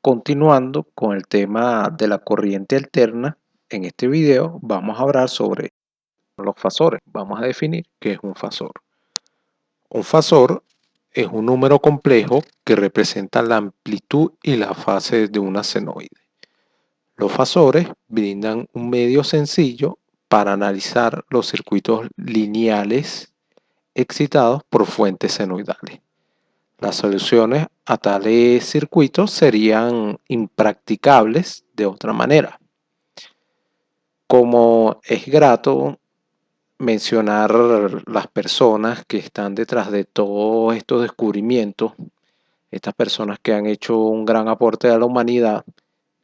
Continuando con el tema de la corriente alterna, en este video vamos a hablar sobre los fasores. Vamos a definir qué es un fasor. Un fasor es un número complejo que representa la amplitud y la fase de una senoide. Los fasores brindan un medio sencillo para analizar los circuitos lineales excitados por fuentes senoidales. Las soluciones a tales circuitos serían impracticables de otra manera. Como es grato mencionar las personas que están detrás de todos estos descubrimientos, estas personas que han hecho un gran aporte a la humanidad,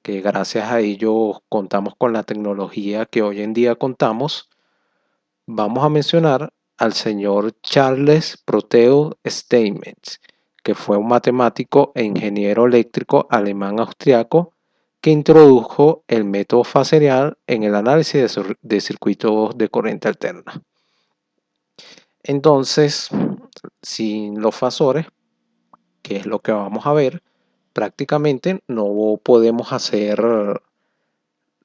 que gracias a ellos contamos con la tecnología que hoy en día contamos, vamos a mencionar al señor Charles Proteus Steinmetz, que fue un matemático e ingeniero eléctrico alemán-austriaco que introdujo el método fasorial en el análisis de circuitos de corriente alterna. Entonces, sin los fasores, que es lo que vamos a ver, prácticamente no podemos hacer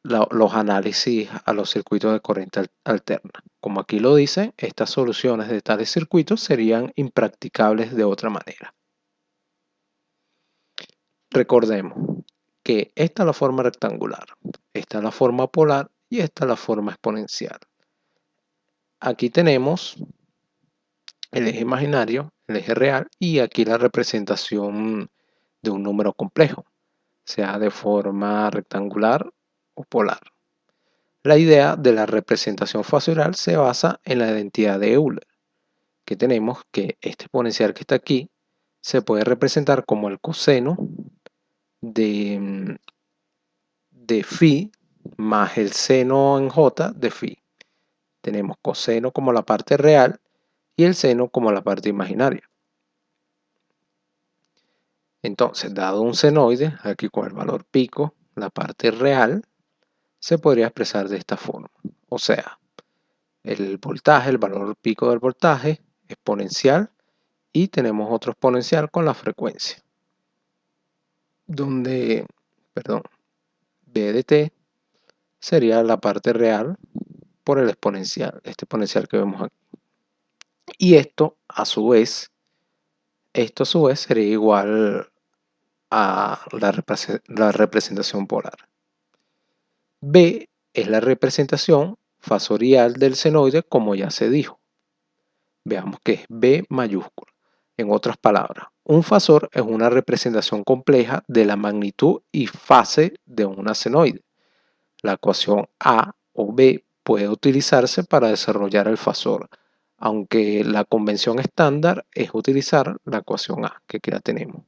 los análisis a los circuitos de corriente alterna. Como aquí lo dice, estas soluciones de tales circuitos serían impracticables de otra manera. Recordemos que esta es la forma rectangular, esta es la forma polar y esta es la forma exponencial. Aquí tenemos el eje imaginario, el eje real y aquí la representación de un número complejo, sea de forma rectangular o polar. La idea de la representación fasorial se basa en la identidad de Euler, que tenemos que este exponencial que está aquí se puede representar como el coseno de phi más el seno en j de phi. Tenemos coseno como la parte real y el seno como la parte imaginaria. Entonces, dado un senoide, aquí con el valor pico, la parte real se podría expresar de esta forma. O sea, el voltaje, el valor pico del voltaje exponencial y tenemos otro exponencial con la frecuencia. Donde, B de t sería la parte real por el exponencial, este exponencial que vemos aquí. Y esto a su vez sería igual a la representación polar. B es la representación fasorial del senoide, como ya se dijo. Veamos qué es B mayúscula. En otras palabras, un fasor es una representación compleja de la magnitud y fase de una senoide. La ecuación A o B puede utilizarse para desarrollar el fasor, aunque la convención estándar es utilizar la ecuación A, que aquí la tenemos.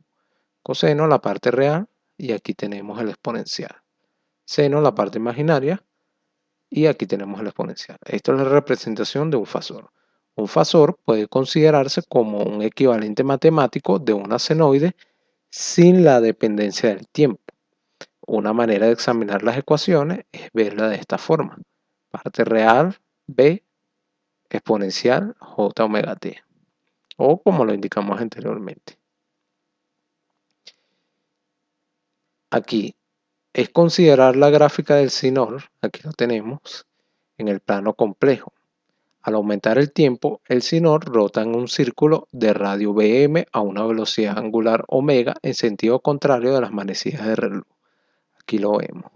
Coseno, la parte real, y aquí tenemos el exponencial. Seno, la parte imaginaria, y aquí tenemos el exponencial. Esto es la representación de un fasor. Un fasor puede considerarse como un equivalente matemático de una senoide sin la dependencia del tiempo. Una manera de examinar las ecuaciones es verla de esta forma. Parte real, B, exponencial, J omega t. O como lo indicamos anteriormente. Aquí es considerar la gráfica del sinol, aquí lo tenemos, en el plano complejo. Al aumentar el tiempo, el sinol rota en un círculo de radio Bm a una velocidad angular omega en sentido contrario de las manecillas de reloj. Aquí lo vemos.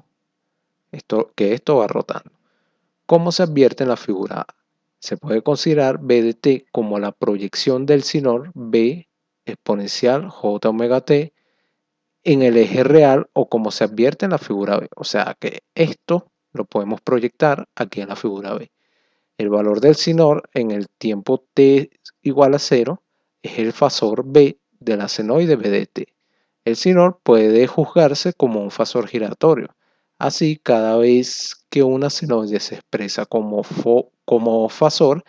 Esto va rotando. ¿Cómo se advierte en la figura A? Se puede considerar B de t como la proyección del sinol B exponencial J omega t en el eje real o como se advierte en la figura B. O sea que esto lo podemos proyectar aquí en la figura B. El valor del sinol en el tiempo t igual a 0 es el fasor B de la senoide B de t. El sinol puede juzgarse como un fasor giratorio. Así, cada vez que una senoide se expresa como fasor,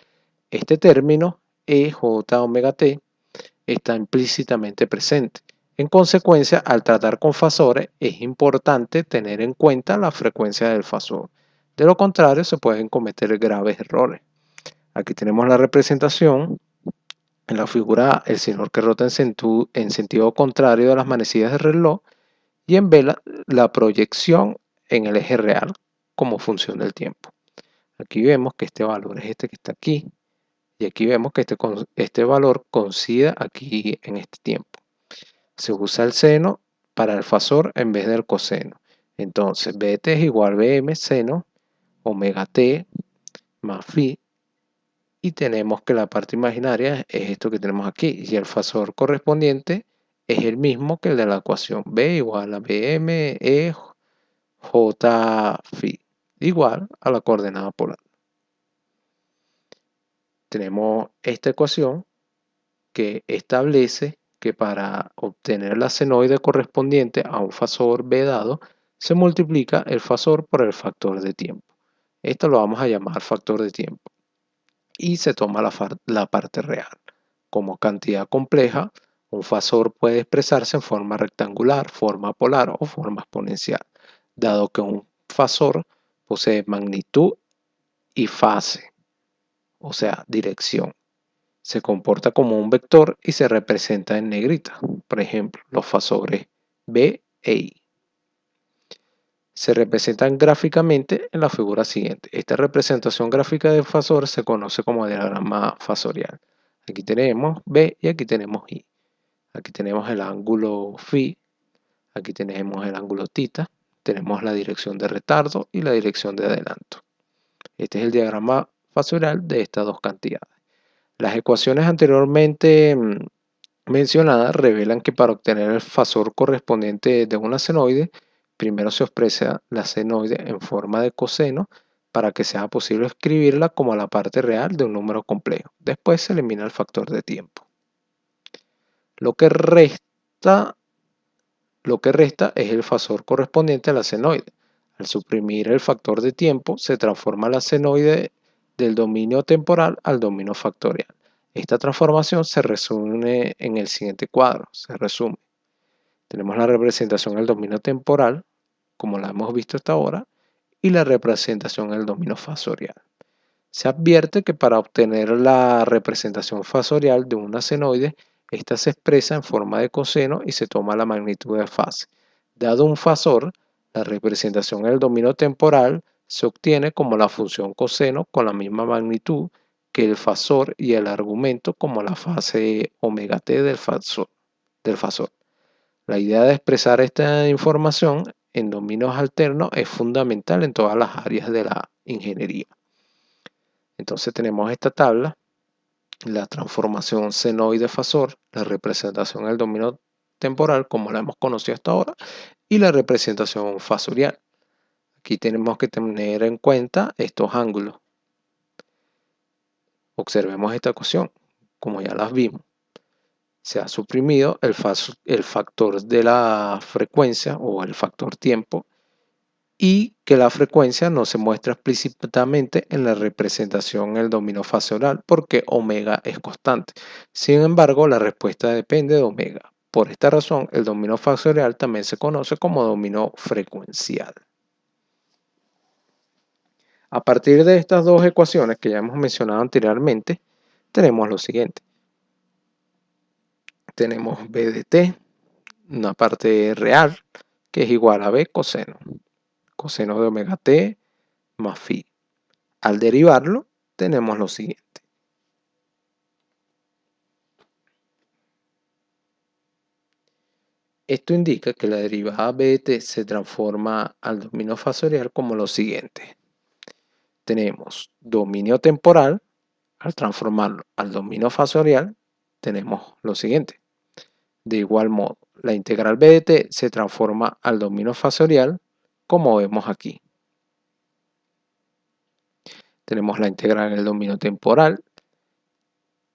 este término EJ omega t está implícitamente presente. En consecuencia, al tratar con fasores, es importante tener en cuenta la frecuencia del fasor. De lo contrario, se pueden cometer graves errores. Aquí tenemos la representación. En la figura A, el sinol que rota en sentido contrario de las manecillas del reloj. y en B la proyección en el eje real como función del tiempo. Aquí vemos que este valor es este que está aquí, y aquí vemos que este valor coincide aquí en este tiempo. Se usa el seno para el fasor en vez del coseno. Entonces, BT es igual a BM seno omega t más phi, y tenemos que la parte imaginaria es esto que tenemos aquí, y el fasor correspondiente es el mismo que el de la ecuación. B igual a BM e J phi, igual a la coordenada polar. Tenemos esta ecuación que establece que para obtener la senoide correspondiente a un fasor B dado, se multiplica el fasor por el factor de tiempo. Esto lo vamos a llamar factor de tiempo. Y se toma la parte real. Como cantidad compleja, un fasor puede expresarse en forma rectangular, forma polar o forma exponencial, dado que un fasor posee magnitud y fase, o sea, dirección. Se comporta como un vector y se representa en negrita. Por ejemplo, los fasores B e I. Se representan gráficamente en la figura siguiente. Esta representación gráfica del fasor se conoce como diagrama fasorial. Aquí tenemos B y aquí tenemos I. Aquí tenemos el ángulo phi, aquí tenemos el ángulo θ, tenemos la dirección de retardo y la dirección de adelanto. Este es el diagrama fasorial de estas dos cantidades. Las ecuaciones anteriormente mencionadas revelan que para obtener el fasor correspondiente de una senoide, primero se expresa la senoide en forma de coseno para que sea posible escribirla como la parte real de un número complejo. Después se elimina el factor de tiempo. Lo que resta es el fasor correspondiente a la senoide. Al suprimir el factor de tiempo, se transforma la senoide del dominio temporal al dominio factorial. Esta transformación se resume en el siguiente cuadro. Se resume. Tenemos la representación del dominio temporal, como la hemos visto hasta ahora, y la representación del dominio fasorial. Se advierte que para obtener la representación fasorial de una senoide, esta se expresa en forma de coseno y se toma la magnitud de fase. Dado un fasor, la representación del dominio temporal se obtiene como la función coseno con la misma magnitud que el fasor y el argumento como la fase omega t del fasor. La idea de expresar esta información en dominios alternos es fundamental en todas las áreas de la ingeniería. Entonces tenemos esta tabla, la transformación senoide-fasor, la representación del dominio temporal como la hemos conocido hasta ahora y la representación fasorial. Aquí tenemos que tener en cuenta estos ángulos. Observemos esta ecuación, como ya las vimos. Se ha suprimido el factor de la frecuencia o el factor tiempo, y que la frecuencia no se muestra explícitamente en la representación en el dominio fasorial porque omega es constante. Sin embargo, la respuesta depende de omega. Por esta razón, el dominio fasorial también se conoce como dominio frecuencial. A partir de estas dos ecuaciones que ya hemos mencionado anteriormente, tenemos lo siguiente. Tenemos B de t, una parte real, que es igual a B coseno. Coseno de omega t más phi. Al derivarlo, tenemos lo siguiente. Esto indica que la derivada b de t se transforma al dominio fasorial como lo siguiente. Tenemos dominio temporal, al transformarlo al dominio fasorial, tenemos lo siguiente. De igual modo, la integral b de t se transforma al dominio fasorial como vemos aquí. Tenemos la integral en el dominio temporal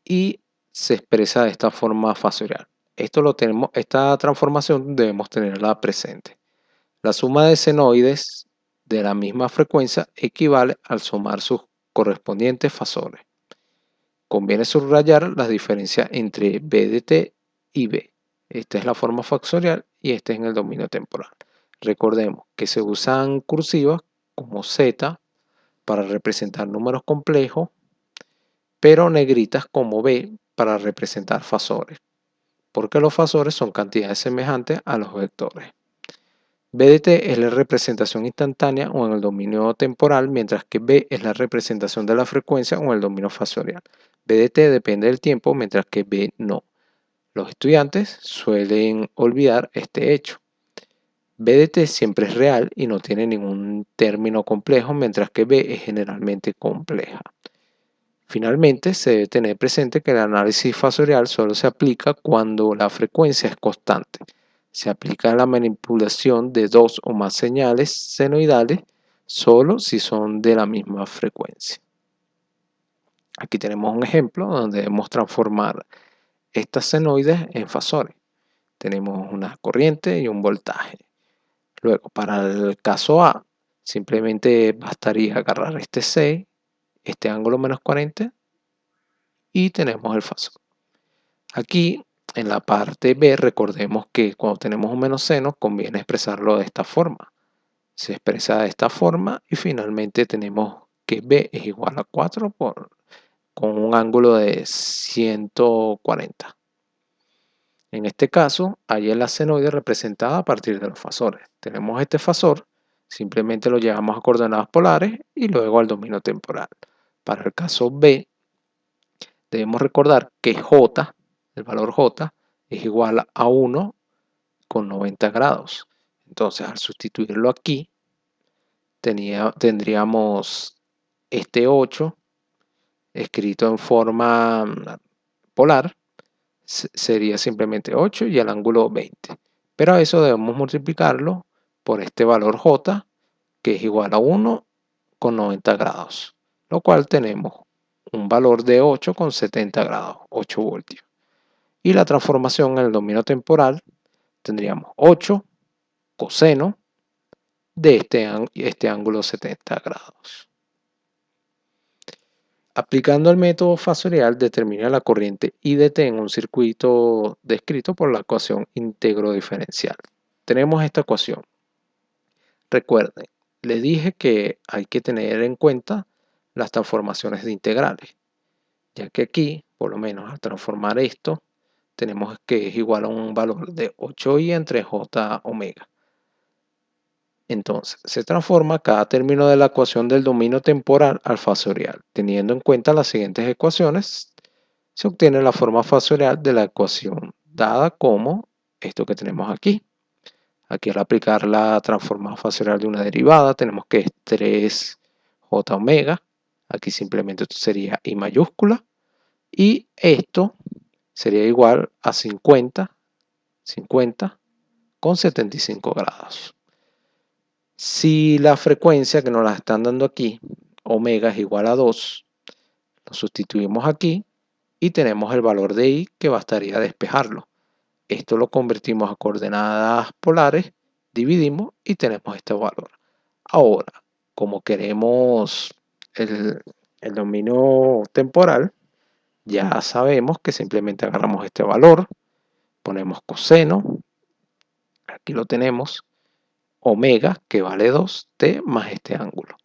y se expresa de esta forma fasorial. Esta transformación debemos tenerla presente. La suma de senoides de la misma frecuencia equivale al sumar sus correspondientes fasores. Conviene subrayar las diferencias entre b de t y b. Esta es la forma fasorial y este es en el dominio temporal. Recordemos que se usan cursivas como z para representar números complejos, pero negritas como b para representar fasores, porque los fasores son cantidades semejantes a los vectores. BDT es la representación instantánea o en el dominio temporal, mientras que B es la representación de la frecuencia o en el dominio fasorial. BDT depende del tiempo, mientras que B no. Los estudiantes suelen olvidar este hecho. BDT siempre es real y no tiene ningún término complejo, mientras que B es generalmente compleja. Finalmente, se debe tener presente que el análisis fasorial solo se aplica cuando la frecuencia es constante. Se aplica a la manipulación de dos o más señales senoidales solo si son de la misma frecuencia. Aquí tenemos un ejemplo donde debemos transformar estas senoides en fasores. Tenemos una corriente y un voltaje. Luego, para el caso A, simplemente bastaría agarrar este 6, este ángulo menos 40 y tenemos el fasor. Aquí, en la parte B, recordemos que cuando tenemos un menos seno, conviene expresarlo de esta forma. Se expresa de esta forma y finalmente tenemos que B es igual a 4 con un ángulo de 140. En este caso, hay la senoide representada a partir de los fasores. Tenemos este fasor, simplemente lo llevamos a coordenadas polares y luego al dominio temporal. Para el caso B, debemos recordar que J, el valor J, es igual a 1 con 90 grados. Entonces, al sustituirlo aquí, tendríamos este 8 escrito en forma polar, sería simplemente 8 y el ángulo 20. Pero a eso debemos multiplicarlo por este valor J, que es igual a 1 con 90 grados, lo cual tenemos un valor de 8 con 70 grados, 8 voltios. Y la transformación en el dominio temporal tendríamos 8 coseno de este ángulo 70 grados. Aplicando el método fasorial, determina la corriente IDT en un circuito descrito por la ecuación íntegro diferencial. Tenemos esta ecuación. Recuerden, les dije que hay que tener en cuenta las transformaciones de integrales, ya que aquí, por lo menos al transformar esto, tenemos que es igual a un valor de 8i entre j omega. Entonces, se transforma cada término de la ecuación del dominio temporal al fasorial. Teniendo en cuenta las siguientes ecuaciones, se obtiene la forma fasorial de la ecuación, dada como esto que tenemos aquí. Aquí al aplicar la transformada fasorial de una derivada, tenemos que es 3j omega. Aquí simplemente esto sería I mayúscula. Y esto sería igual a 50 con 75 grados. Si la frecuencia que nos la están dando aquí, omega es igual a 2, lo sustituimos aquí y tenemos el valor de I que bastaría despejarlo. Esto lo convertimos a coordenadas polares, dividimos y tenemos este valor. Ahora, como queremos el dominio temporal, ya sabemos que simplemente agarramos este valor, ponemos coseno, aquí lo tenemos, omega, que vale 2t más este ángulo.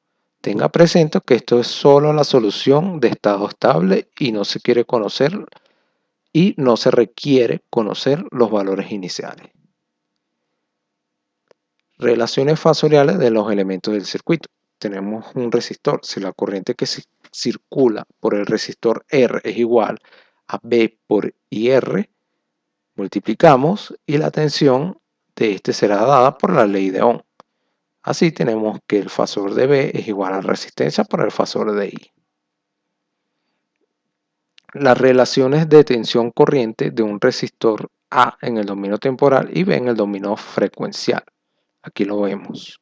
Tenga presente que esto es solo la solución de estado estable y no se quiere conocer y no se requiere conocer los valores iniciales. Relaciones fasoriales de los elementos del circuito. Tenemos un resistor. Si la corriente que circula por el resistor R es igual a B por IR, multiplicamos y la tensión de este será dada por la ley de Ohm. Así tenemos que el fasor de B es igual a la resistencia por el fasor de I. Las relaciones de tensión corriente de un resistor A en el dominio temporal y B en el dominio frecuencial. Aquí lo vemos.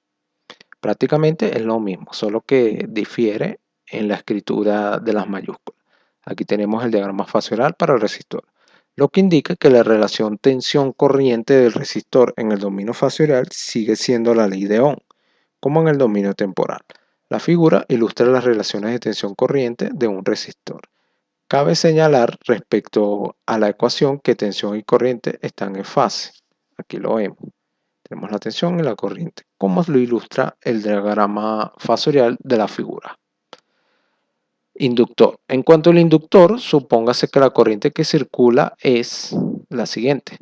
Prácticamente es lo mismo, solo que difiere en la escritura de las mayúsculas. Aquí tenemos el diagrama fasorial para el resistor, lo que indica que la relación tensión-corriente del resistor en el dominio fasorial sigue siendo la ley de Ohm, como en el dominio temporal. La figura ilustra las relaciones de tensión-corriente de un resistor. Cabe señalar respecto a la ecuación que tensión y corriente están en fase. Aquí lo vemos. Tenemos la tensión y la corriente, como lo ilustra el diagrama fasorial de la figura. Inductor. En cuanto al inductor, supóngase que la corriente que circula es la siguiente.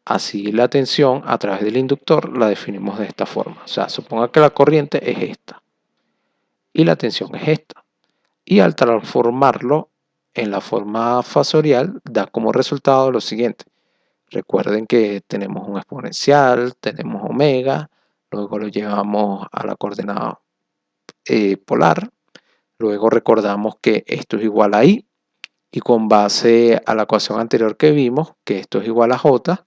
Así la tensión a través del inductor la definimos de esta forma. O sea, suponga que la corriente es esta y la tensión es esta. Y al transformarlo en la forma fasorial da como resultado lo siguiente. Recuerden que tenemos un exponencial, tenemos omega, luego lo llevamos a la coordenada polar, luego recordamos que esto es igual a I, y con base a la ecuación anterior que vimos, que esto es igual a J,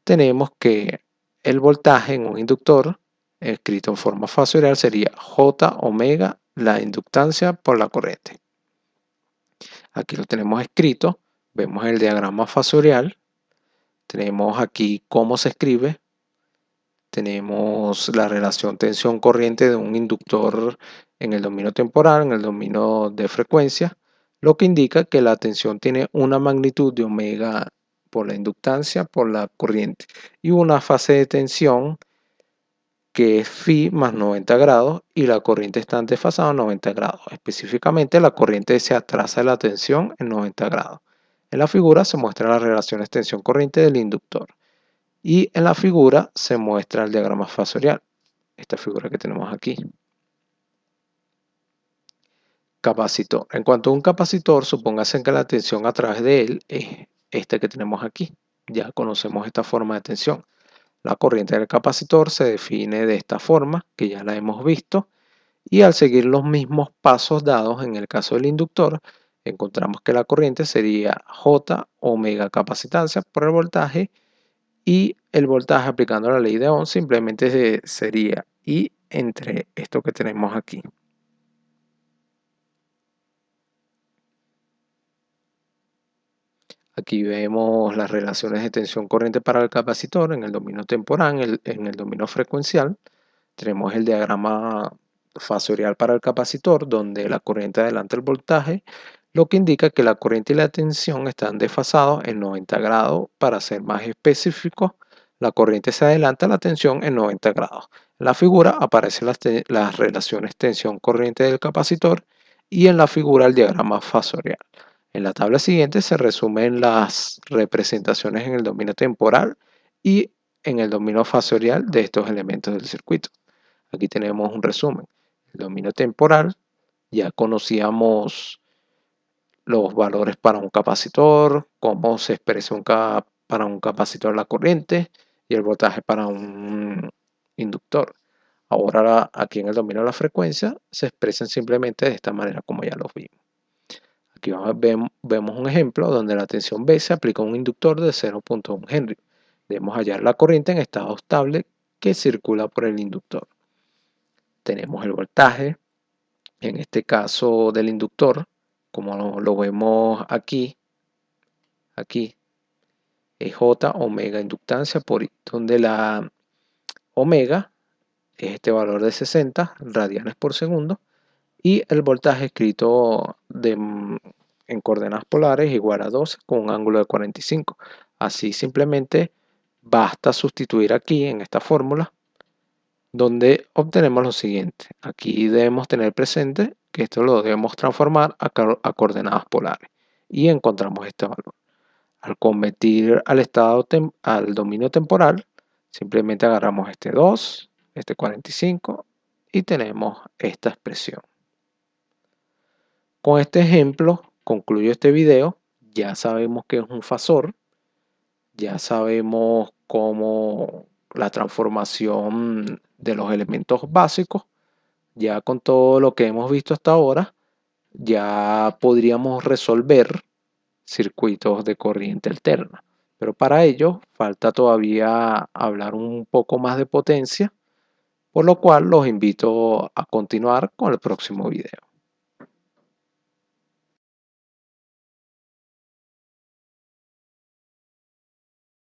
tenemos que el voltaje en un inductor, escrito en forma fasorial, sería J omega la inductancia por la corriente. Aquí lo tenemos escrito, vemos el diagrama fasorial, tenemos aquí cómo se escribe, tenemos la relación tensión-corriente de un inductor en el dominio temporal, en el dominio de frecuencia, lo que indica que la tensión tiene una magnitud de omega por la inductancia por la corriente y una fase de tensión que es phi más 90 grados y la corriente está desfasada a 90 grados. Específicamente, la corriente se atrasa de la tensión en 90 grados. En la figura se muestran las relaciones tensión-corriente del inductor y en la figura se muestra el diagrama fasorial, esta figura que tenemos aquí. Capacitor. En cuanto a un capacitor, supóngase que la tensión a través de él es esta que tenemos aquí. Ya conocemos esta forma de tensión. La corriente del capacitor se define de esta forma, que ya la hemos visto, y al seguir los mismos pasos dados en el caso del inductor, encontramos que la corriente sería J omega capacitancia por el voltaje, y el voltaje aplicando la ley de Ohm simplemente sería I entre esto que tenemos aquí. Aquí vemos las relaciones de tensión corriente para el capacitor en el dominio temporal, en el dominio frecuencial. Tenemos el diagrama fasorial para el capacitor, donde la corriente adelanta el voltaje, lo que indica que la corriente y la tensión están desfasados en 90 grados. Para ser más específico, la corriente se adelanta, la tensión en 90 grados. En la figura aparecen las relaciones tensión-corriente del capacitor y en la figura el diagrama fasorial. En la tabla siguiente se resumen las representaciones en el dominio temporal y en el dominio fasorial de estos elementos del circuito. Aquí tenemos un resumen. El dominio temporal, ya conocíamos los valores para un capacitor, cómo se expresa para un capacitor la corriente y el voltaje para un inductor. Ahora aquí en el dominio de la frecuencia se expresan simplemente de esta manera como ya los vimos. Aquí vemos un ejemplo donde la tensión B se aplica a un inductor de 0.1 Henry. Debemos hallar la corriente en estado estable que circula por el inductor. Tenemos el voltaje, en este caso del inductor, como lo vemos aquí es J omega inductancia por I, donde la omega es este valor de 60 radianes por segundo y el voltaje escrito en coordenadas polares igual a 12 con un ángulo de 45. Así simplemente basta sustituir aquí en esta fórmula donde obtenemos lo siguiente. Aquí debemos tener presente que esto lo debemos transformar a coordenadas polares y encontramos este valor. Al convertir al dominio temporal, simplemente agarramos este 2, este 45 y tenemos esta expresión. Con este ejemplo concluyo este video. Ya sabemos que es un fasor, ya sabemos cómo la transformación de los elementos básicos. Ya con todo lo que hemos visto hasta ahora, ya podríamos resolver circuitos de corriente alterna. Pero para ello falta todavía hablar un poco más de potencia, por lo cual los invito a continuar con el próximo video.